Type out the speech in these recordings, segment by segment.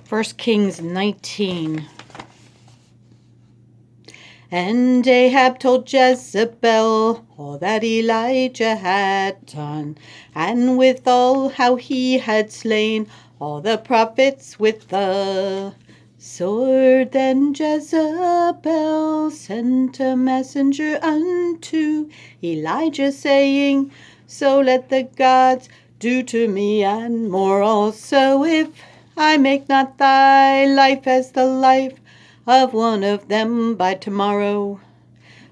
1 Kings 19. And Ahab told Jezebel all that Elijah had done, and withal how he had slain all the prophets with the sword. Then Jezebel sent a messenger unto Elijah, saying, So let the gods do to me, and more also, if I make not thy life as the life of one of them by tomorrow.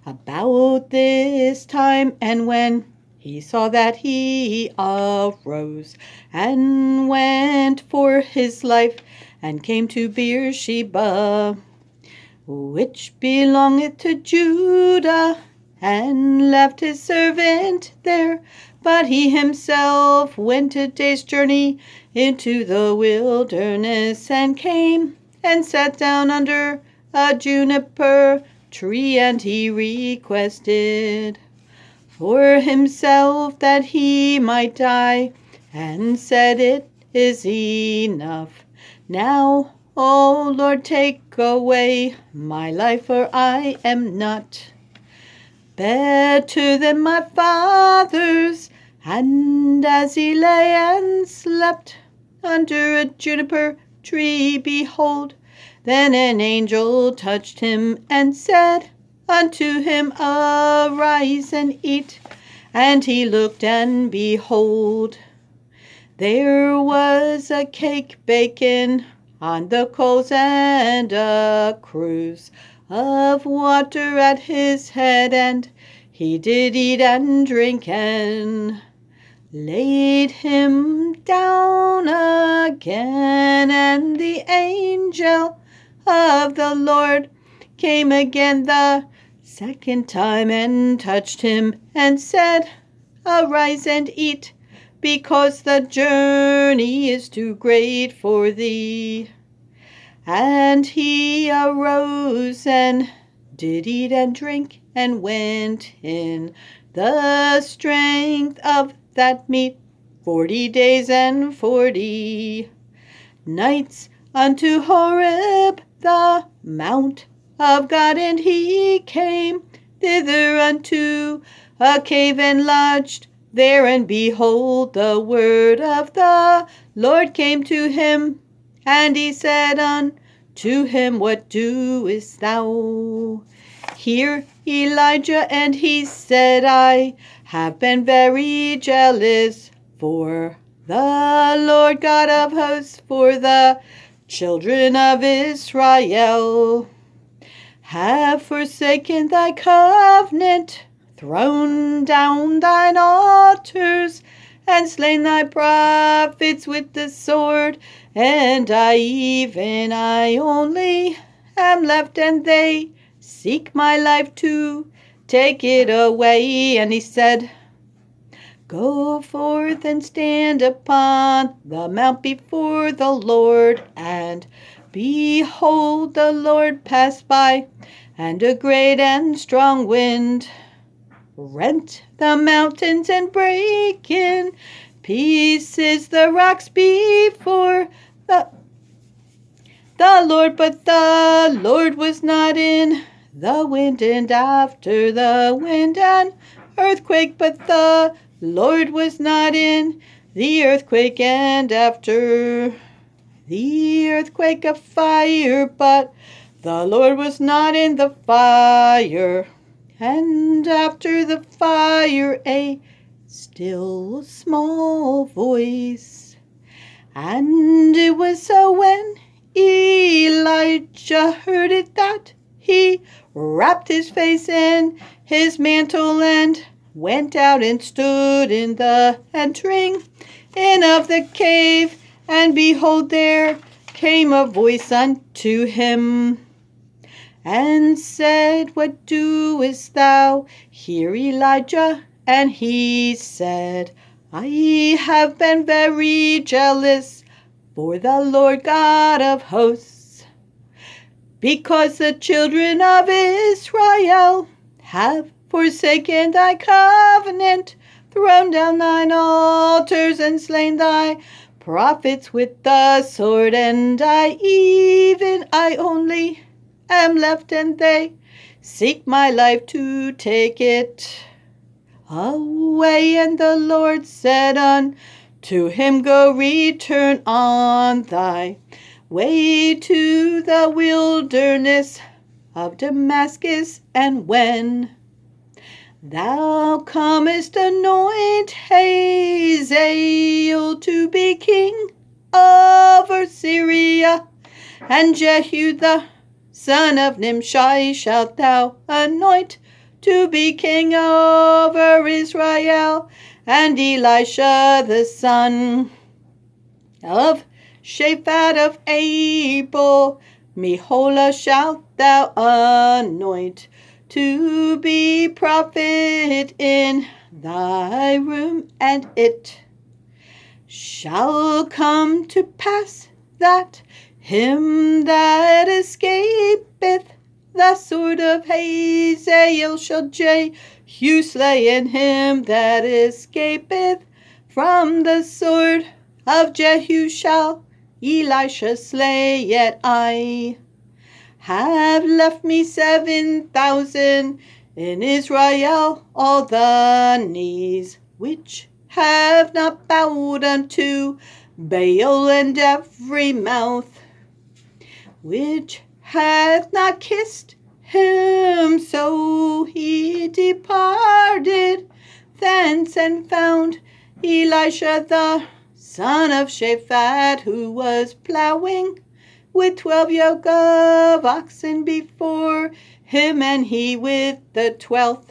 About this time, and when he saw that, he arose and went for his life, and came to Beersheba, which belongeth to Judah, and left his servant there. But he himself went a day's journey into the wilderness, and came and sat down under a juniper tree, and he requested for himself that he might die, and said, It is enough. Now, O Lord, take away my life, for I am not better than my fathers. And as he lay and slept under a juniper tree, behold, then an angel touched him, and said unto him, Arise and eat. And he looked, and behold, there was a cake baken on the coals, and a cruse of water at his head. And he did eat and drink, and laid him down again. And the angel of the Lord came again the second time, and touched him, and said, Arise and eat, because the journey is too great for thee. And he arose and did eat and drink, and went in the strength of that meat 40 days and 40 nights unto Horeb, the mount of God. And he came thither unto a cave, and lodged there. And behold, the word of the Lord came to him, and he said unto him, What doest thou here, Elijah? And he said, I have been very jealous for the Lord God of hosts, for the children of Israel have forsaken thy covenant, thrown down thine altars, and slain thy prophets with the sword. And I only am left, and they seek my life to take it away. And he said, Go forth and stand upon the mount before the Lord. And behold, the Lord passed by, and a great and strong wind rent the mountains, and brake in pieces the rocks before the Lord. But the Lord was not in the wind, and after the wind an earthquake. But the Lord was not in the earthquake, and after the earthquake a fire. But the Lord was not in the fire, and after the fire a still small voice. And it was so when Elijah heard it, that he wrapped his face in his mantle, and went out and stood in the entering in of the cave. And behold, there came a voice unto him, and said, What doest thou here, Elijah? And he said, I have been very jealous for the Lord God of hosts, because the children of Israel have forsaken thy covenant, thrown down thine altars, and slain thy prophets with the sword, and I only am left, and they seek my life to take it away. And the Lord said unto him, Go, return on thy way to the wilderness of Damascus, and when thou comest, anoint Hazael to be king over Syria, and Jehu the son of Nimshi shalt thou anoint to be king over Israel, and Elisha the son of Shaphat of Abel, Meholah shalt thou anoint to be prophet in thy room. And it shall come to pass that him that escapeth the sword of Hazael shall Jehu slay, and him that escapeth from the sword of Jehu shall Elisha slay. Yet I have left me 7,000 in Israel, all the knees which have not bowed unto Baal, and every mouth which hath not kissed him. So he departed thence and found Elisha the son of Shaphat, who was plowing with 12 yoke of oxen before him, and he with the 12th.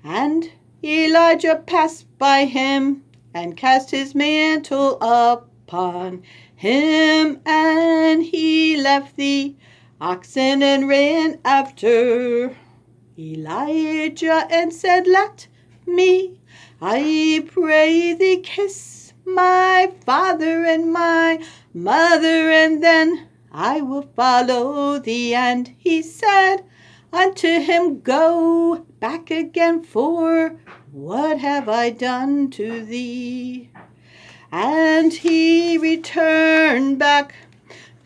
And Elijah passed by him, and cast his mantle upon him, and he left the oxen and ran after Elijah, and said, Let me, I pray thee, kiss my father and my mother, and then I will follow thee. And he said unto him, Go back again, for what have I done to thee? And he returned back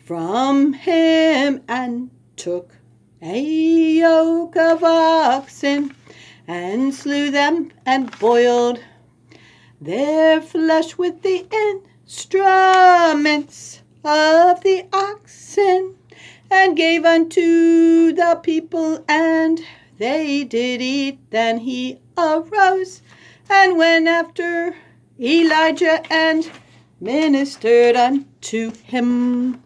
from him, and took a yoke of oxen, and slew them, and boiled their flesh with the instruments of the oxen, and gave unto the people, and they did eat. Then he arose and went after Elijah, and ministered unto him.